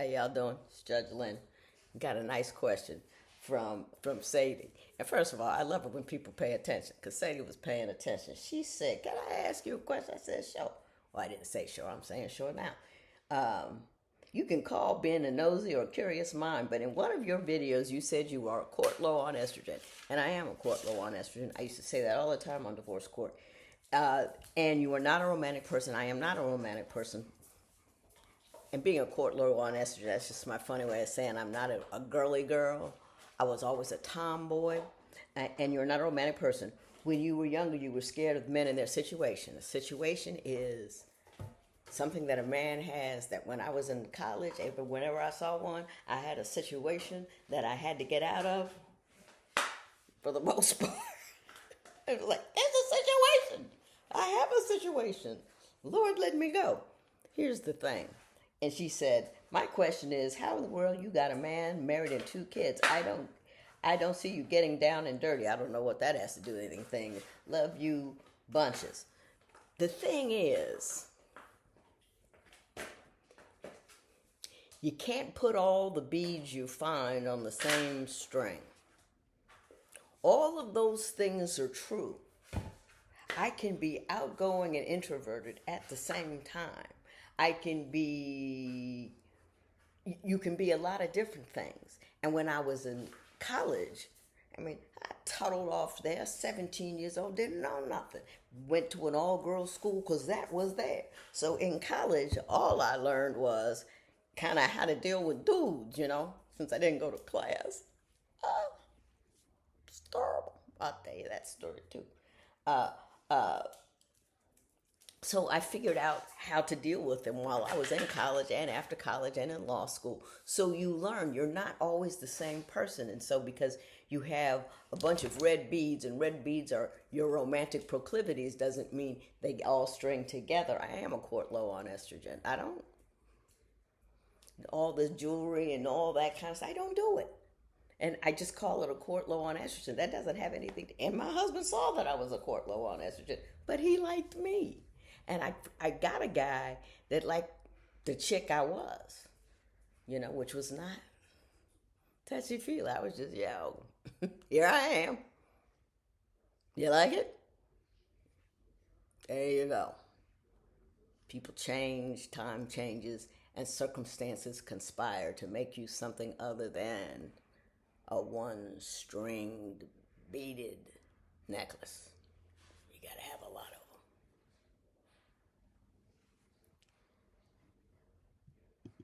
How y'all doing? It's Judge Lynn. Got a nice question from Sadie. And first of all, I love it when people pay attention because Sadie was paying attention. She said, "Can I ask you a question?" I said, "Sure." Well, I didn't say sure. I'm saying sure now. You can call being a nosy or a curious mind, but in one of your videos, you said you are a court low on estrogen, and I am a court low on estrogen. I used to say that all the time on divorce court. And you are not a romantic person. I am not a romantic person. And being a court low on estrogen, that's just my funny way of saying I'm not a girly girl. I was always a tomboy. And you're not a romantic person. When you were younger, you were scared of men and their situation. A situation is something that a man has that when I was in college, whenever I saw one, I had a situation that I had to get out of for the most part. It was like, there's a situation. I have a situation. Lord, let me go. Here's the thing. And she said, my question is, how in the world you got a man married and 2 kids? I don't see you getting down and dirty. I don't know what that has to do with anything. Love you bunches. The thing is, you can't put all the beads you find on the same string. All of those things are true. I can be outgoing and introverted at the same time. You can be a lot of different things. And when I was in college, I toddled off there, 17 years old, didn't know nothing. Went to an all-girls school because that was there. So in college, all I learned was kind of how to deal with dudes, since I didn't go to class. It's terrible. I'll tell you that story too. So I figured out how to deal with them while I was in college and after college and in law school. So you learn you're not always the same person. And so because you have a bunch of red beads and red beads are your romantic proclivities doesn't mean they all string together. I am a court low on estrogen. I don't. All this jewelry and all that kind of stuff, I don't do it. And I just call it a court low on estrogen. That doesn't have anything to, and my husband saw that I was a court low on estrogen, but he liked me. And I got a guy that liked the chick I was, which was not touchy-feely. I was just, here I am. You like it? There you go. People change, time changes, and circumstances conspire to make you something other than a one-stringed, beaded necklace. You gotta have a lot of